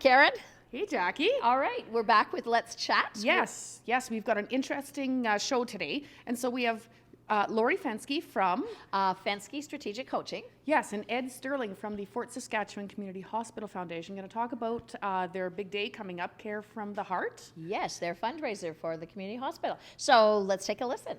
Karen. Hey, Jackie. All right, we're back with Let's Chat. Yes, we've got an interesting show today. And so we have Lori Fenske from... Fenske Strategic Coaching. Yes, and Ed Sterling from the Fort Saskatchewan Community Hospital Foundation. Going to talk about their big day coming up, Care from the Heart. Yes, their fundraiser for the community hospital. So let's take a listen.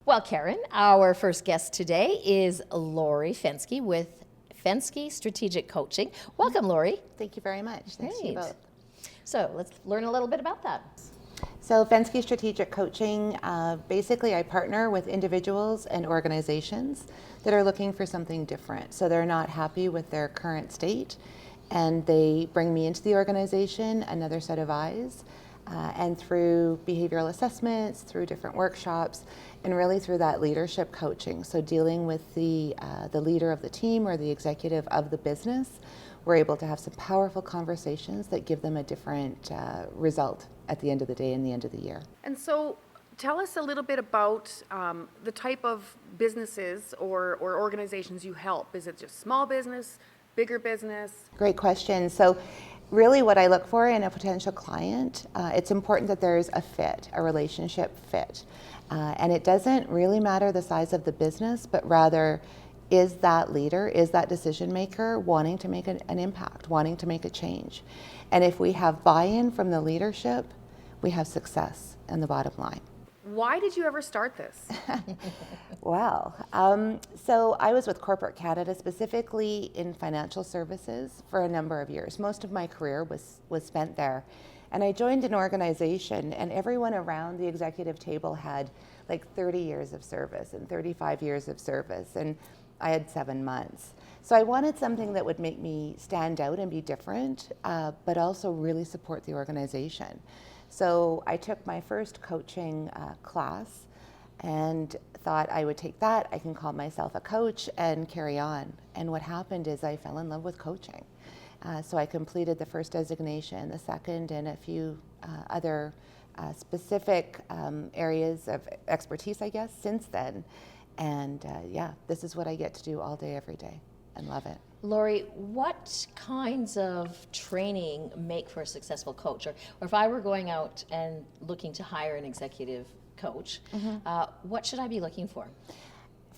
Well, Karen, our first guest today is Lori Fenske with Fenske Strategic Coaching. Welcome, Lori. Thank you very much. Thanks to you both. So let's learn a little bit about that. So Fenske Strategic Coaching, basically I partner with individuals and organizations that are looking for something different. So they're not happy with their current state and they bring me into the organization, another set of eyes, and through behavioral assessments, through different workshops, and really through that leadership coaching. So dealing with the leader of the team or the executive of the business, we're able to have some powerful conversations that give them a different result at the end of the day and the end of the year. And so tell us a little bit about the type of businesses or organizations you help. Is it just small business, bigger business? Great question. So really what I look for in a potential client, it's important that there's a fit, a relationship fit. And it doesn't really matter the size of the business, but rather is that leader, is that decision maker wanting to make an impact, wanting to make a change. And if we have buy-in from the leadership, we have success in the bottom line. Why did you ever start this? Well, so I was with Corporate Canada, specifically in financial services for a number of years. Most of my career was spent there. And I joined an organization and everyone around the executive table had like 30 years of service and 35 years of service. And I had 7 months. So I wanted something that would make me stand out and be different, but also really support the organization. So I took my first coaching class and thought I would take that, I can call myself a coach and carry on. And what happened is I fell in love with coaching. So I completed the first designation, the second, and a few other specific areas of expertise, I guess, since then. And yeah, this is what I get to do all day, every day, and love it. Lori, what kinds of training make for a successful coach? Or if I were going out and looking to hire an executive coach, what should I be looking for?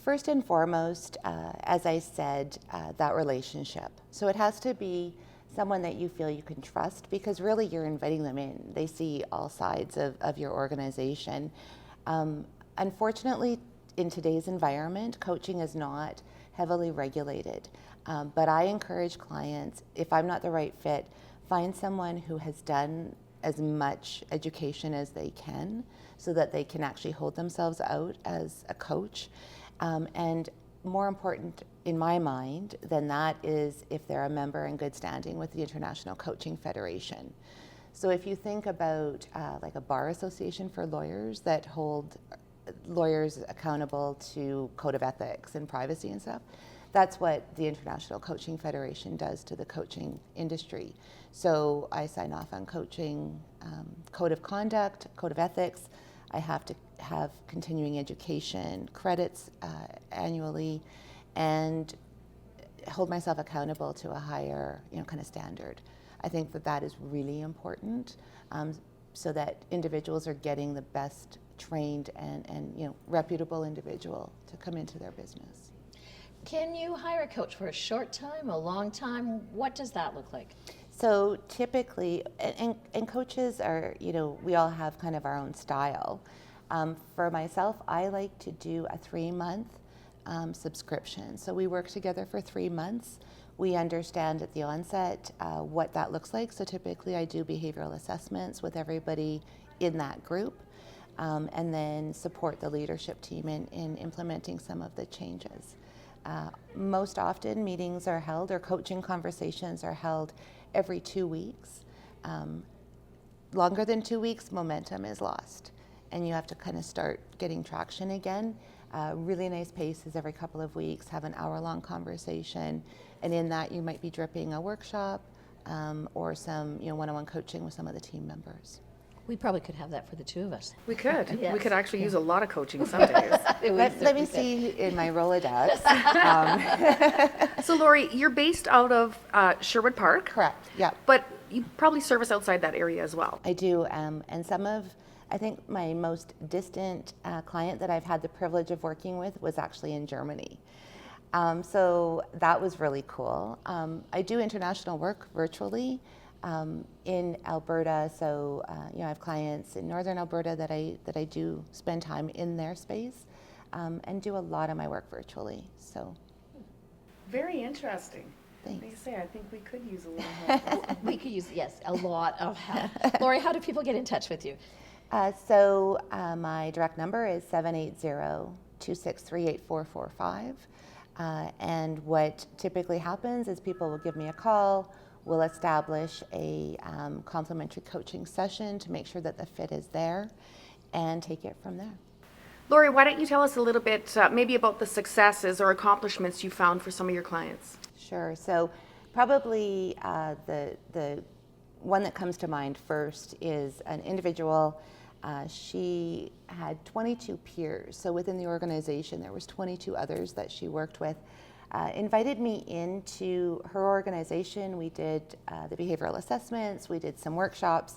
First and foremost, as I said, that relationship. So it has to be someone that you feel you can trust, because really you're inviting them in. They see all sides of your organization. Unfortunately, in today's environment, coaching is not heavily regulated. But I encourage clients, if I'm not the right fit, find someone who has done as much education as they can so that they can actually hold themselves out as a coach. And more important in my mind than that is if they're a member in good standing with the International Coaching Federation. So if you think about like a bar association for lawyers that hold lawyers accountable to code of ethics and privacy and stuff, that's what the International Coaching Federation does to the coaching industry. So I sign off on coaching code of conduct, code of ethics. I have to have continuing education credits annually, and hold myself accountable to a higher, kind of standard. I think that is really important, so that individuals are getting the best trained and reputable individual to come into their business. Can you hire a coach for a short time, a long time? What does that look like? So typically, and coaches are, we all have kind of our own style. For myself, I like to do a 3-month subscription. So we work together for 3 months. We understand at the onset what that looks like. So typically I do behavioral assessments with everybody in that group, and then support the leadership team in implementing some of the changes. Most often meetings are held, or coaching conversations are held every 2 weeks. Longer than 2 weeks, momentum is lost, and you have to kind of start getting traction again. Really nice pace is every couple of weeks, have an hour-long conversation, and in that you might be dripping a workshop or some one-on-one coaching with some of the team members. We probably could have that for the two of us. We could. We Yes. could actually use a lot of coaching some days. Let me see in my Rolodex. So Lori, you're based out of Sherwood Park. Correct, yeah. But you probably service outside that area as well. I do, and I think my most distant client that I've had the privilege of working with was actually in Germany. So that was really cool. I do international work virtually in Alberta, so I have clients in northern Alberta that I do spend time in their space and do a lot of my work virtually. So Very interesting. thanks. Like I say, I think we could use a little help. We could use, yes, a lot of help. Lori, how do people get in touch with you? So my direct number is 780-263-8445. And what typically happens is people will give me a call, we'll establish a complimentary coaching session to make sure that the fit is there and take it from there. Lori, why don't you tell us a little bit maybe about the successes or accomplishments you found for some of your clients? Sure. So probably the one that comes to mind first is an individual. She had 22 peers. So within the organization, there was 22 others that she worked with. Invited me into her organization. We did the behavioral assessments. We did some workshops.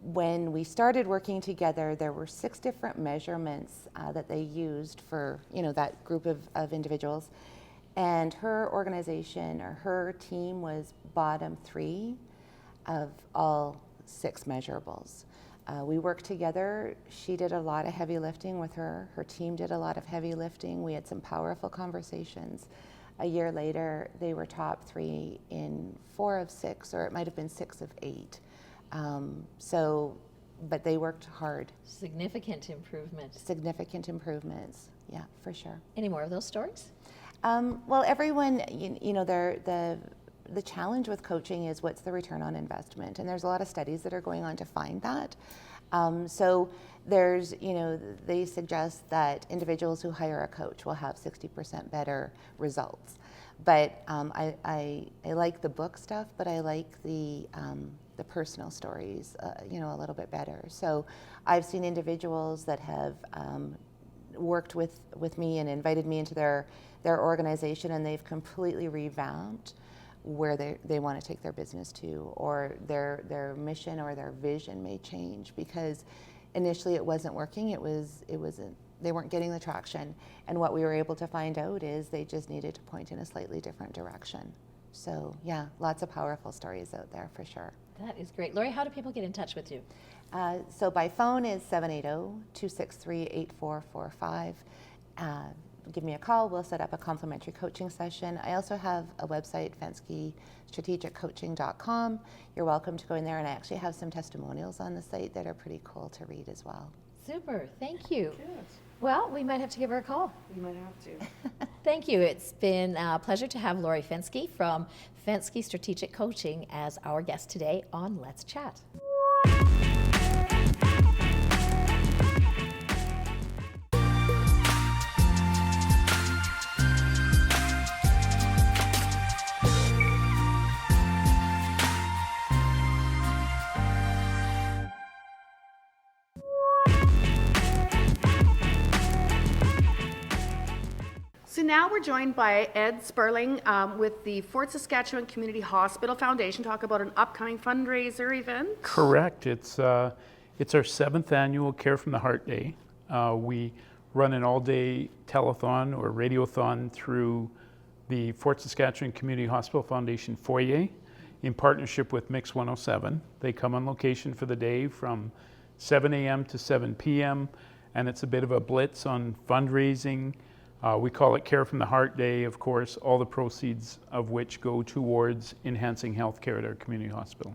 When we started working together, there were 6 different measurements that they used for that group of individuals. And her organization or her team was bottom 3 of all 6 measurables. We worked together. She did a lot of heavy lifting with her. Her team did a lot of heavy lifting. We had some powerful conversations. A year later, they were top 3 in 4 of 6, or it might have been 6 of 8. But they worked hard. Significant improvement. Significant improvements, yeah, for sure. Any more of those stories? Well, everyone, the challenge with coaching is what's the return on investment, and there's a lot of studies that are going on to find that. So there's, they suggest that individuals who hire a coach will have 60% better results. But I like the book stuff, but I like the personal stories, a little bit better. So I've seen individuals that have worked with me and invited me into their organization, and they've completely revamped where they want to take their business to, or their mission or their vision may change because initially it wasn't working. They weren't getting the traction, and what we were able to find out is they just needed to point in a slightly different direction. So yeah, lots of powerful stories out there for sure. That is great. Lori, how do people get in touch with you? So by phone is 780-263-8445. Give me a call. We'll set up a complimentary coaching session. I also have a website, FenskeStrategicCoaching.com. You're welcome to go in there, and I actually have some testimonials on the site that are pretty cool to read as well. Super. Thank you. Good. Well, we might have to give her a call. You might have to. Thank you. It's been a pleasure to have Lori Fenske from Fenske Strategic Coaching as our guest today on Let's Chat. So now we're joined by Ed Sperling with the Fort Saskatchewan Community Hospital Foundation, talk about an upcoming fundraiser event. Correct. It's our 7th annual Care from the Heart Day. We run an all-day telethon or radiothon through the Fort Saskatchewan Community Hospital Foundation foyer in partnership with Mix 107. They come on location for the day from 7 a.m. to 7 p.m. and it's a bit of a blitz on fundraising. We call it Care from the Heart Day, of course, all the proceeds of which go towards enhancing healthcare at our community hospital.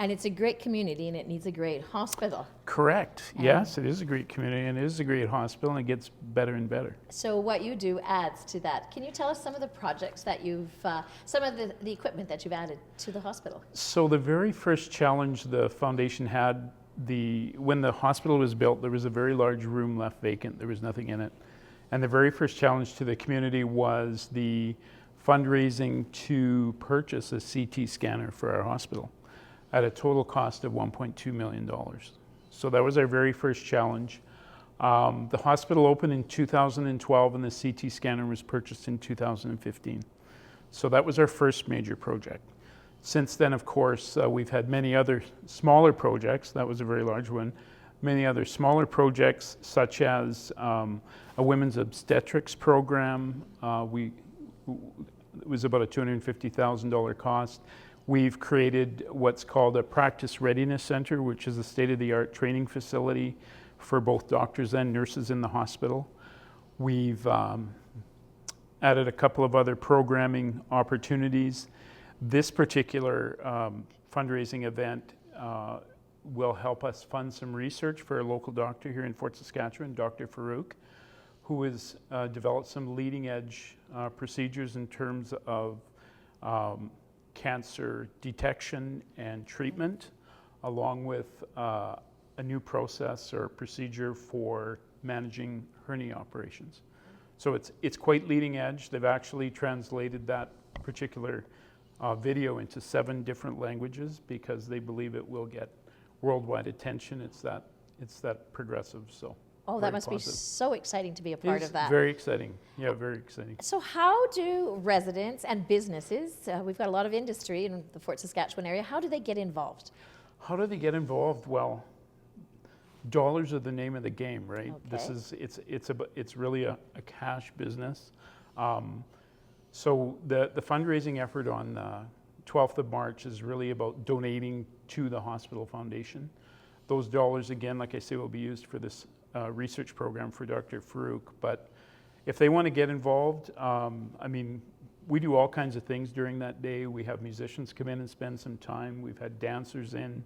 And it's a great community and it needs a great hospital. Correct. Yes, it is a great community and it is a great hospital and it gets better and better. So what you do adds to that. Can you tell us some of the projects that you've, some of the equipment that you've added to the hospital? So the very first challenge the foundation had, when the hospital was built, there was a very large room left vacant. There was nothing in it. And the very first challenge to the community was the fundraising to purchase a CT scanner for our hospital. at a total cost of $1.2 million. So that was our very first challenge. The hospital opened in 2012 and the CT scanner was purchased in 2015. So that was our first major project. Since then, of course, we've had many other smaller projects. That was a very large one. Many other smaller projects, such as a women's obstetrics program. It was about a $250,000 cost. We've created what's called a practice readiness center, which is a state-of-the-art training facility for both doctors and nurses in the hospital. We've added a couple of other programming opportunities. This particular fundraising event will help us fund some research for a local doctor here in Fort Saskatchewan, Dr. Farouk, who has developed some leading edge procedures in terms of cancer detection and treatment, along with a new process or procedure for managing hernia operations. So it's quite leading edge. They've actually translated that particular video into 7 different languages because they believe it will get worldwide attention. It's that progressive. So. Oh, that must be so exciting to be a part of that. Very exciting. Yeah, very exciting. So how do residents and businesses, we've got a lot of industry in the Fort Saskatchewan area, how do they get involved? How do they get involved? Well, dollars are the name of the game, right? Okay. This is it's really a cash business. So the fundraising effort on 12th of March is really about donating to the hospital foundation. Those dollars, again, like I say, will be used for this research program for Dr. Farouk. But if they want to get involved, I mean, we do all kinds of things during that day. We have musicians come in and spend some time. We've had dancers in.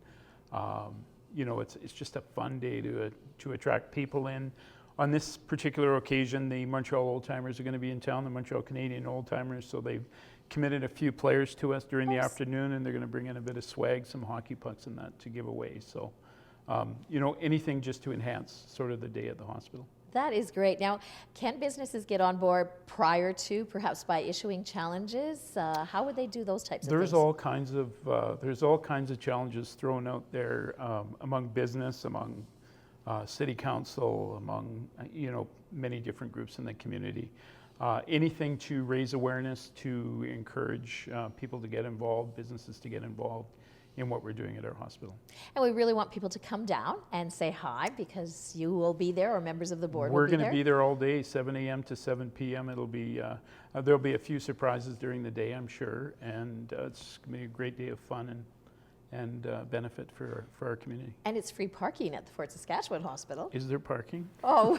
You know, it's just a fun day to attract people in. On this particular occasion, the Montreal Old Timers are going to be in town, the Montreal Canadian Old Timers, so they've committed a few players to us during the afternoon, and they're going to bring in a bit of swag, some hockey pucks and that to give away. So, you know, anything just to enhance sort of the day at the hospital. That is great. Now, can businesses get on board prior to, perhaps by issuing challenges? How would they do those types of things? There's all kinds of challenges thrown out there among business, among city council, among you know, many different groups in the community. Anything to raise awareness, to encourage people to get involved, businesses to get involved in what we're doing at our hospital. And we really want people to come down and say hi because you will be there, or members of the board will be there. We're going to be there all day, 7 a.m. to 7 p.m. It'll be, there'll be a few surprises during the day, I'm sure, and it's going to be a great day of fun and benefit for our community. And it's free parking at the Fort Saskatchewan Hospital. Is there parking? Oh,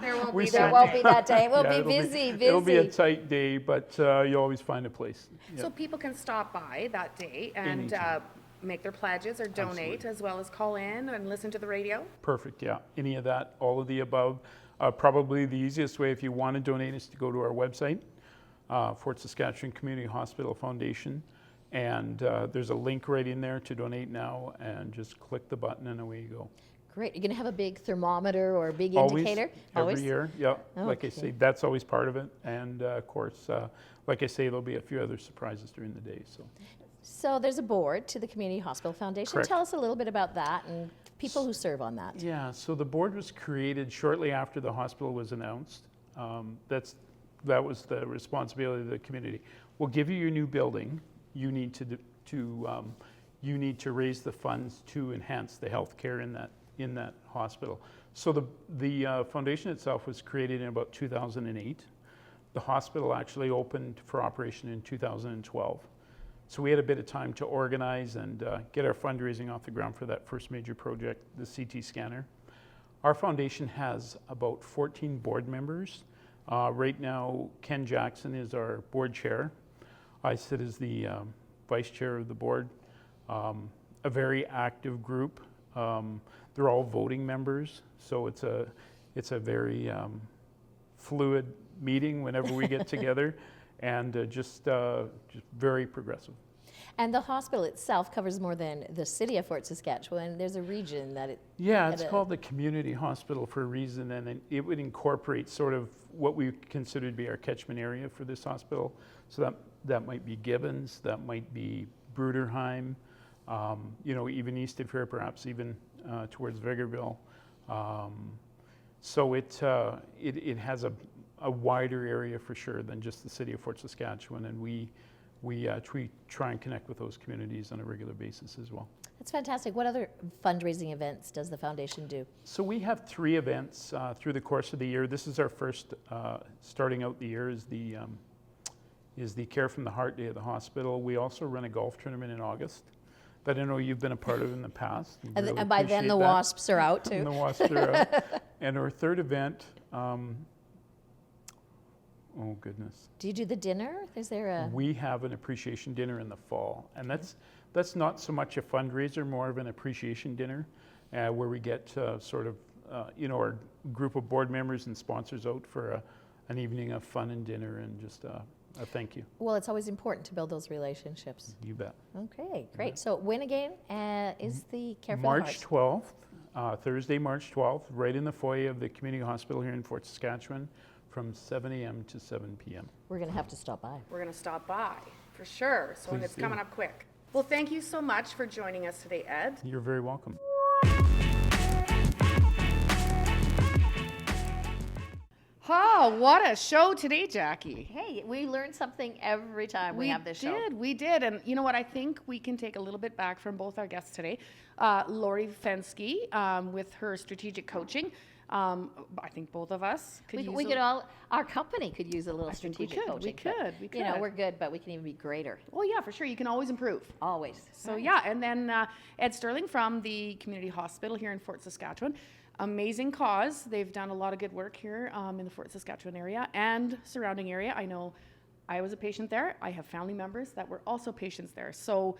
There won't there won't be that day. It will be busy. It'll be a tight day, but you always find a place. So people can stop by that day and Anytime. make their pledges or donate, Absolutely. as well as call in and listen to the radio? Perfect, yeah. Any of that, all of the above. Probably the easiest way if you want to donate is to go to our website, Fort Saskatchewan Community Hospital Foundation. And there's a link right in there to donate now, and just click the button and away you go. Great. You're going to have a big thermometer or a big Always, indicator? every year, yeah. Like I Okay. say, that's always part of it. And of course, like I say, there'll be a few other surprises during the day. So there's a board to the Community Hospital Foundation. Correct. Tell us a little bit about that and people who serve on that. Yeah, so the board was created shortly after the hospital was announced. That was the responsibility of the community. We'll give you your new building. You need to raise the funds to enhance the health care in that hospital. So the foundation itself was created in about 2008. The hospital actually opened for operation in 2012. So we had a bit of time to organize and get our fundraising off the ground for that first major project, the CT scanner. Our foundation has about 14 board members. Right now, Ken Jackson is our board chair. I sit as the vice chair of the board. A very active group. They're all voting members, so it's a very fluid meeting whenever we get together, and just very progressive. And the hospital itself covers more than the city of Fort Saskatchewan. There's a region that it... Yeah, it's called the community hospital for a reason, and it would incorporate sort of what we consider to be our catchment area for this hospital. So that might be Gibbons, that might be Bruderheim, even east of here, perhaps even towards Vegreville. So it has a wider area for sure than just the city of Fort Saskatchewan, and we try and connect with those communities on a regular basis as well. That's fantastic. What other fundraising events does the foundation do? So we have 3 events through the course of the year. This is our first, starting out the year, is the Care from the Heart Day at the hospital. We also run a golf tournament in August that I know you've been a part of in the past. And by then the wasps are out too. And the wasps are out. And our third event, oh goodness. Do you do the dinner? Is there a... We have an appreciation dinner in the fall, and that's not so much a fundraiser, more of an appreciation dinner, where we get sort of, our group of board members and sponsors out for an evening of fun and dinner and just a thank you. Well, it's always important to build those relationships. You bet. Okay, great. So when again is the Care for March the Heart? 12th, Thursday, March 12th, right in the foyer of the community hospital here in Fort Saskatchewan from 7 a.m. to 7 p.m. We're going to have to stop by. We're going to stop by, for sure. So Please it's do. coming up quick. Well, thank you so much for joining us today, Ed. You're very welcome. Oh, what a show today, Jackie. Hey, we learn something every time we have this show. We did. And you know what? I think we can take a little bit back from both our guests today. Lori Fensky with her strategic coaching. I think both of us could use We could all, our company could use a little think we strategic could, coaching. we but, You know, could. we're good, but we can even be greater. Well, yeah, for sure. You can always improve. Always. So yeah, and then Ed Sterling from the community hospital here in Fort Saskatchewan. Amazing cause. They've done a lot of good work here in the Fort Saskatchewan area and surrounding area. I know I was a patient there. I have family members that were also patients there. So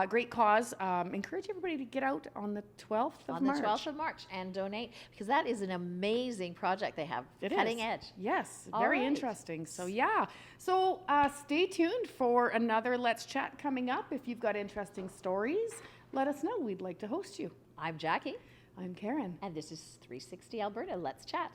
great cause. Encourage everybody to get out on the 12th of March. On the 12th of March and donate, because that is an amazing project they have. It Cutting is. edge. Yes, All very right. interesting. So yeah. So stay tuned for another Let's Chat coming up. If you've got interesting stories, let us know. We'd like to host you. I'm Jackie, I'm Karen. and this is 360 Alberta. Let's chat.